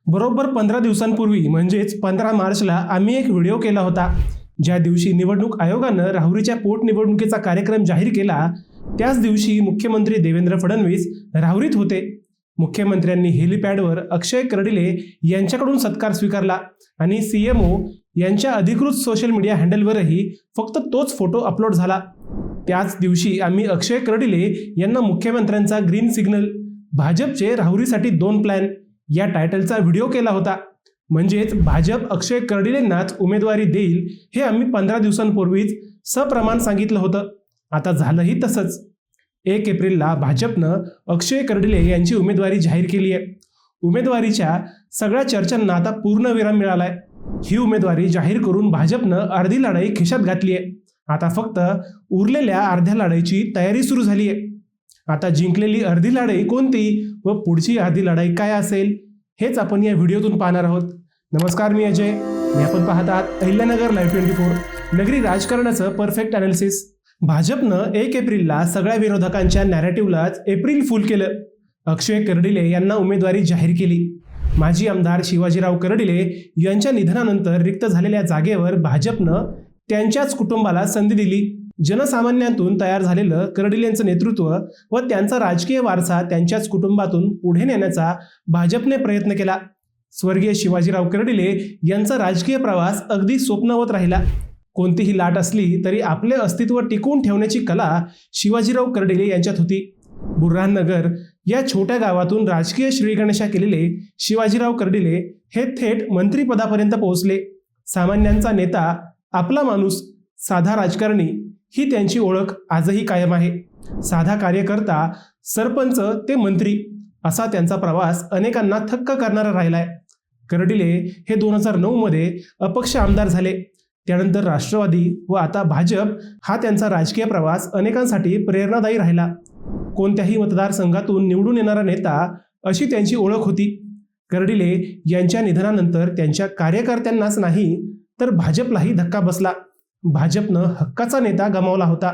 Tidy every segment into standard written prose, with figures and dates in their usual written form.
बरोबर 15 दिवसांपूर्वी म्हणजेच 15 मार्चला आम्ही एक व्हिडिओ केला होता. ज्या दिवशी निवडणूक आयोगानं राहुरीच्या पोटनिवडणुकीचा कार्यक्रम जाहीर केला त्याच दिवशी मुख्यमंत्री देवेंद्र फडणवीस राहुरीत होते. मुख्यमंत्र्यांनी हेलिपॅडवर अक्षय कर्डिले यांच्याकडून सत्कार स्वीकारला आणि सीएमओ यांच्या अधिकृत सोशल मीडिया हँडलवरही फक्त तोच फोटो अपलोड झाला. त्याच दिवशी आम्ही अक्षय कर्डिले यांना मुख्यमंत्र्यांचा ग्रीन सिग्नल, भाजपचे राहुरीसाठी 2 प्लॅन या टायटलचा व्हिडिओ केला होता. म्हणजेच भाजप अक्षय कर्डिलेंनाच उमेदवारी देईल हे आम्ही 15 दिवसांपूर्वीच सप्रमाण सांगितलं होतं. आता झालंही तसंच. 1 एप्रिलला भाजपनं अक्षय कर्डिले यांची उमेदवारी जाहीर केली आहे. उमेदवारीच्या सगळ्या चर्चांना आता पूर्णविराम मिळालाय. ही उमेदवारी जाहीर करून भाजपनं अर्धी लढाई खिशात घातली आहे. आता फक्त उरलेल्या अर्ध्या लढाईची तयारी सुरू झाली आहे. आता जिंकलेली अर्धी लढाई कोणती व पुढची अर्धी लढाई काय असेल हेच आपण या व्हिडिओतून पाहणार आहोत. नमस्कार, मी अजय आणि आपण पाहत आहात अहिल्यानगर लाईव्ह 24, नगरी राजकारणाचं परफेक्ट अनालिसिस. भाजपनं 1 एप्रिलला सगळ्या विरोधकांच्या नॅरेटिव्हलाच एप्रिल फूल केलं. अक्षय कर्डिले यांना उमेदवारी जाहीर केली. माजी आमदार शिवाजीराव कर्डिले यांच्या निधनानंतर रिक्त झालेल्या जागेवर भाजपनं त्यांच्याच कुटुंबाला संधी दिली. जनसामान्यांतून तयार झालेलं कर्डिलेंचं नेतृत्व व त्यांचा राजकीय वारसा त्यांच्याच कुटुंबातून पुढे नेण्याचा भाजपने प्रयत्न केला. स्वर्गीय शिवाजीराव कर्डिले यांचा राजकीय प्रवास अगदी स्वप्नवत राहिला. कोणतीही लाट असली तरी आपले अस्तित्व टिकवून ठेवण्याची कला शिवाजीराव कर्डिले यांच्यात होती. बुऱ्हाणनगर या छोट्या गावातून राजकीय श्रीगणेशा केलेले शिवाजीराव कर्डिले हे थेट मंत्रिपदापर्यंत पोहोचले. सामान्यांचा नेता, आपला माणूस, साधा राजकारणी ही त्यांची ओळख आजही कायम आहे. साधा कार्यकर्ता, सरपंच ते मंत्री असा त्यांचा प्रवास अनेकांना थक्क करणारा राहिलाय. कर्डिले हे 2009 मध्ये अपक्ष आमदार झाले. त्यानंतर राष्ट्रवादी व आता भाजप हा त्यांचा राजकीय प्रवास अनेकांसाठी प्रेरणादायी राहिला. कोणत्याही मतदारसंघातून निवडून येणारा नेता अशी त्यांची ओळख होती. कर्डिले यांच्या निधनानंतर त्यांच्या कार्यकर्त्यांनाच नाही तर भाजपलाही धक्का बसला. भाजपनं हक्काचा नेता गमावला होता.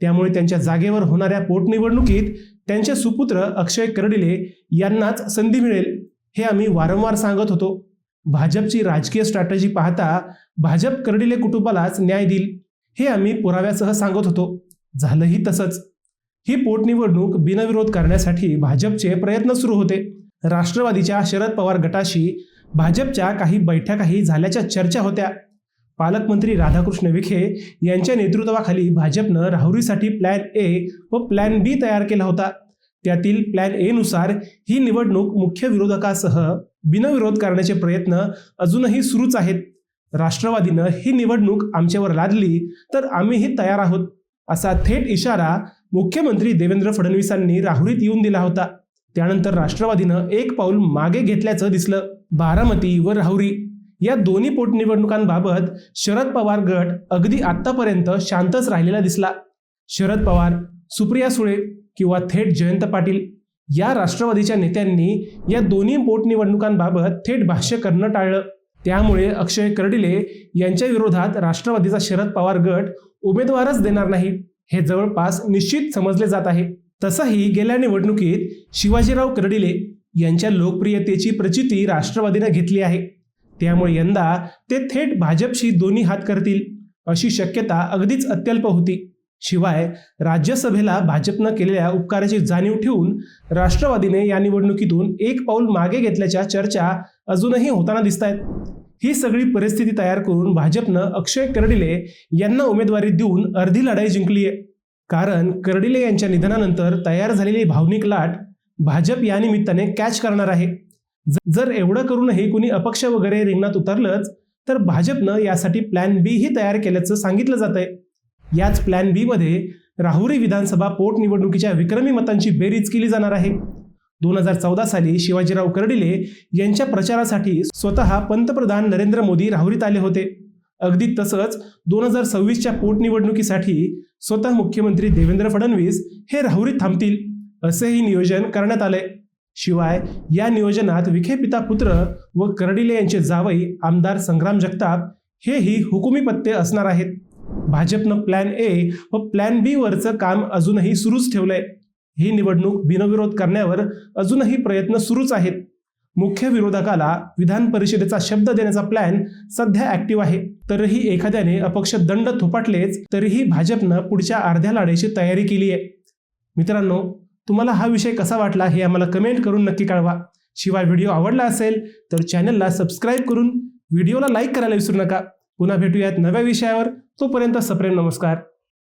त्यामुळे त्यांच्या जागेवर होणाऱ्या पोटनिवडणुकीत त्यांचे सुपुत्र अक्षय कर्डिले यांनाच संधी मिळेल हे आम्ही वारंवार सांगत होतो. भाजपची राजकीय स्ट्रॅटेजी पाहता भाजप कर्डिले कुटुंबालाच न्याय देईल हे आम्ही पुराव्यासह सांगत होतो. झालंही तसंच. ही पोटनिवडणूक बिनविरोध करण्यासाठी भाजपचे प्रयत्न सुरू होते. राष्ट्रवादीच्या शरद पवार गटाशी भाजपच्या काही बैठकाही झाल्याच्या चर्चा होत्या. पालकमंत्री राधाकृष्ण विखे यांच्या नेतृत्वाखाली भाजपनं राहुरीसाठी प्लॅन ए व प्लॅन बी तयार केला होता. त्यातील प्लॅन ए नुसार ही निवडणूक मुख्य विरोधकासह बिनविरोध करण्याचे प्रयत्न अजूनही सुरूच आहेत. राष्ट्रवादीनं ही निवडणूक आमच्यावर लादली तर आम्हीही तयार आहोत असा थेट इशारा मुख्यमंत्री देवेंद्र फडणवीसांनी राहुरीत येऊन दिला होता. त्यानंतर राष्ट्रवादीनं एक पाऊल मागे घेतल्याचं दिसलं. बारामती व राहुरी या दोन्ही पोटनिवडणुकांबाबत शरद पवार गट अगदी आतापर्यंत शांतच राहिलेला दिसला. शरद पवार, सुप्रिया सुळे किंवा थेट जयंत पाटील या राष्ट्रवादीच्या नेत्यांनी या दोन्ही पोटनिवडणुकांबाबत थेट भाष्य करणं टाळलं. त्यामुळे अक्षय कर्डिले यांच्या विरोधात राष्ट्रवादीचा शरद पवार गट उमेदवारच देणार नाही हे जवळपास निश्चित समजले जात आहे. तसंही गेल्या निवडणुकीत शिवाजीराव कर्डिले यांच्या लोकप्रियतेची प्रचिती राष्ट्रवादीने घेतली आहे. त्यामुळे यंदा ते थेट भाजपशी दोन्ही हात करतील अशी शक्यता अगदीच अत्यल्प होती. शिवाय राज्यसभेला भाजपनं केलेल्या उपकाराची जाणीव ठेवून राष्ट्रवादीने या निवडणुकीतून एक पाऊल मागे घेतल्याच्या चर्चा अजूनही होताना दिसत आहेत. ही सगळी परिस्थिती तयार करून भाजपनं अक्षय कर्डिले यांना उमेदवारी देऊन अर्धी लढाई जिंकली आहे. कारण कर्डिले यांच्या निधनानंतर तयार झालेली भावनिक लाट भाजप या निमित्ताने कॅच करणार आहे. जर एवढं करूनही कुणी अपक्ष वगैरे रिंगणात उतरलंच तर भाजपनं यासाठी प्लॅन बी ही तयार केल्याचं सांगितलं जात आहे. याच प्लॅन बी मध्ये राहुरी विधानसभा पोटनिवडणुकीच्या विक्रमी मतांची बेरीज केली जाणार आहे. 2014 साली शिवाजीराव कर्डिले यांच्या प्रचारासाठी स्वतः पंतप्रधान नरेंद्र मोदी राहुरीत आले होते. अगदी तसंच 2026च्या पोटनिवडणुकीसाठी स्वतः मुख्यमंत्री देवेंद्र फडणवीस हे राहुरीत थांबतील असेही नियोजन करण्यात आलंय. शिवाय या नियोजनात विखे पिता पुत्र व कर्डिले यांचे जावई आमदार संग्राम जगताप हेही हुकुमी पत्ते असणार आहेत. भाजपनं प्लॅन ए व प्लॅन बी वरचं काम अजूनही सुरूच ठेवलंय. ही निवडणूक बिनविरोध करण्यावर अजूनही प्रयत्न सुरूच आहेत. मुख्य विरोधकाला विधान परिषदेचा शब्द देण्याचा प्लॅन सध्या ऍक्टिव्ह आहे. तरीही एखाद्याने अपक्ष दंड थोपटलेच तरीही भाजपनं पुढच्या अर्ध्या लढाईची तयारी केली आहे. मित्रांनो, तुम्हाला हा विषय कसा वाटला हे आम्हाला कमेंट करून नक्की कळवा. शिवाय व्हिडिओ आवडला असेल तर चॅनलला सबस्क्राईब करून व्हिडिओला लाईक करायला विसरू नका. पुन्हा भेटूयात नव्या विषयावर. तोपर्यंत सप्रेम नमस्कार.